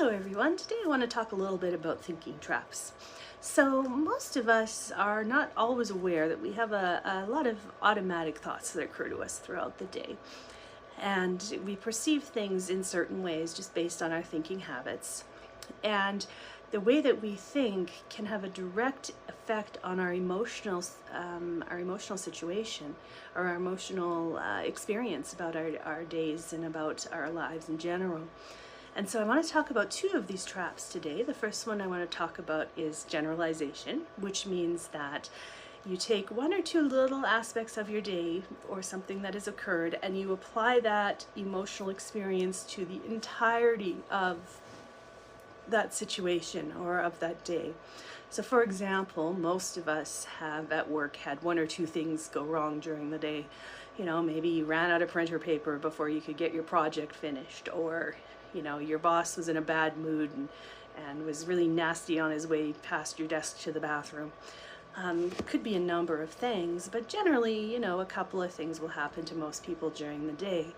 Hello everyone, today I want to talk a little bit about thinking traps. So most of us are not always aware that we have a lot of automatic thoughts that occur to us throughout the day. And we perceive things in certain ways just based on our thinking habits. And the way that we think can have a direct effect on our emotional situation or our emotional experience about our days and about our lives in general. And so I want to talk about two of these traps today. The first one I want to talk about is generalization, which means that you take one or two little aspects of your day or something that has occurred and you apply that emotional experience to the entirety of that situation or of that day. So for example, most of us have at work had one or two things go wrong during the day. You know, maybe you ran out of printer paper before you could get your project finished, or your boss was in a bad mood and was really nasty on his way past your desk to the bathroom. Could be a number of things, but generally, a couple of things will happen to most people during the day.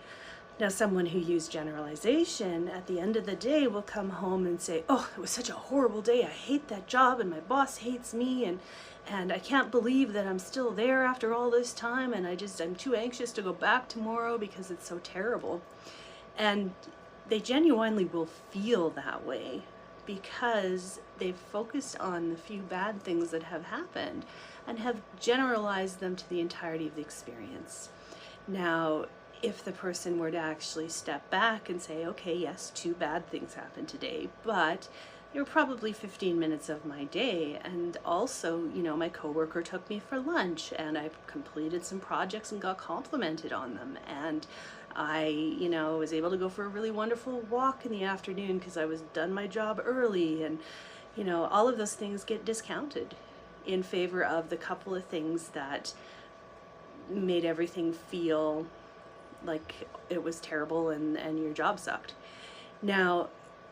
Now, someone who used generalization at the end of the day will come home and say, oh, it was such a horrible day. I hate that job and my boss hates me and I can't believe that I'm still there after all this time, and I'm too anxious to go back tomorrow because it's so terrible. And they genuinely will feel that way because they've focused on the few bad things that have happened and have generalized them to the entirety of the experience. Now, if the person were to actually step back and say, okay, yes, two bad things happened today, but they were probably 15 minutes of my day, and also, my coworker took me for lunch and I completed some projects and got complimented on them, and I, was able to go for a really wonderful walk in the afternoon because I was done my job early, and, all of those things get discounted in favor of the couple of things that made everything feel like it was terrible and your job sucked. Now,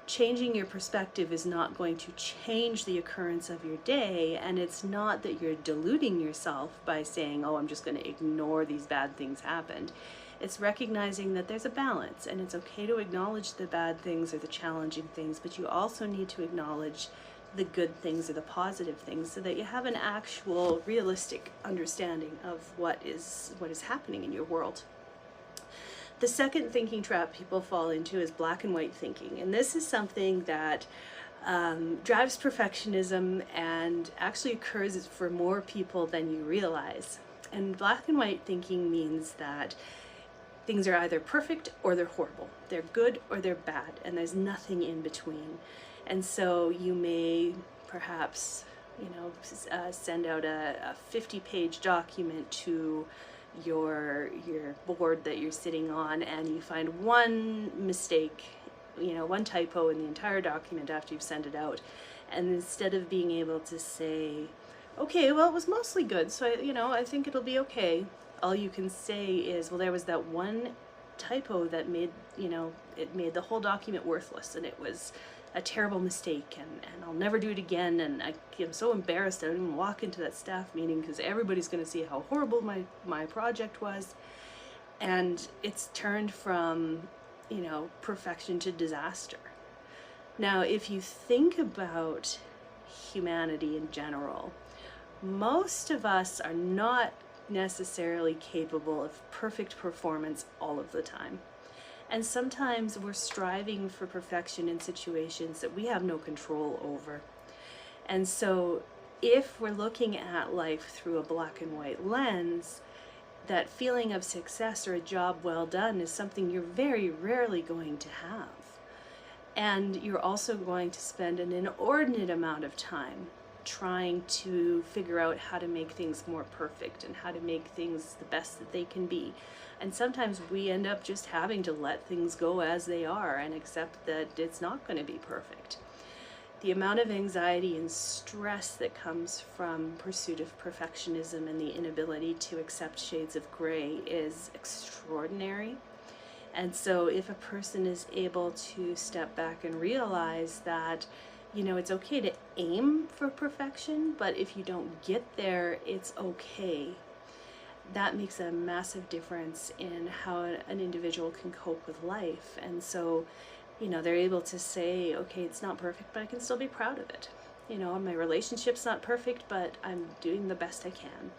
changing your perspective is not going to change the occurrence of your day, and it's not that you're deluding yourself by saying, oh, I'm just going to ignore these bad things happened. It's recognizing that there's a balance, and it's okay to acknowledge the bad things or the challenging things, but you also need to acknowledge the good things or the positive things so that you have an actual realistic understanding of what is happening in your world. The second thinking trap people fall into is black and white thinking, and this is something that drives perfectionism and actually occurs for more people than you realize. And black and white thinking means that things are either perfect or they're horrible. They're good or they're bad, and there's nothing in between. And so you may perhaps, send out a 50-page document to your board that you're sitting on, and you find one mistake, one typo in the entire document after you've sent it out. And instead of being able to say, okay, well, it was mostly good, so I think it'll be okay, all you can say is, well, there was that one typo that made the whole document worthless, and it was a terrible mistake, and I'll never do it again, and I'm so embarrassed I don't even walk into that staff meeting because everybody's going to see how horrible my project was. And it's turned from perfection to disaster. Now, if you think about humanity in general, most of us are not necessarily capable of perfect performance all of the time. And sometimes we're striving for perfection in situations that we have no control over. And so if we're looking at life through a black and white lens, that feeling of success or a job well done is something you're very rarely going to have. And you're also going to spend an inordinate amount of time trying to figure out how to make things more perfect and how to make things the best that they can be. And sometimes we end up just having to let things go as they are and accept that it's not going to be perfect. The amount of anxiety and stress that comes from pursuit of perfectionism and the inability to accept shades of gray is extraordinary. And so if a person is able to step back and realize that it's okay to aim for perfection, but if you don't get there, it's okay. That makes a massive difference in how an individual can cope with life. And so, they're able to say, okay, it's not perfect, but I can still be proud of it. My relationship's not perfect, but I'm doing the best I can.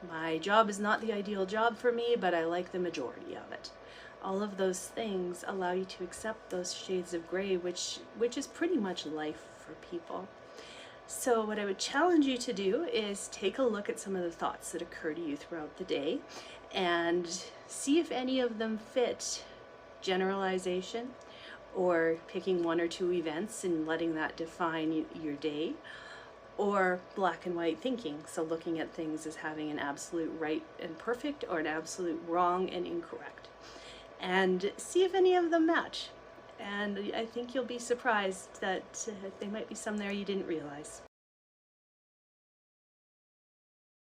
My job is not the ideal job for me, but I like the majority of it. All of those things allow you to accept those shades of gray, which is pretty much life for people. So what I would challenge you to do is take a look at some of the thoughts that occur to you throughout the day and see if any of them fit generalization, or picking one or two events and letting that define your day, or black and white thinking, so looking at things as having an absolute right and perfect or an absolute wrong and incorrect, and see if any of them match. And I think you'll be surprised that there might be some there you didn't realize.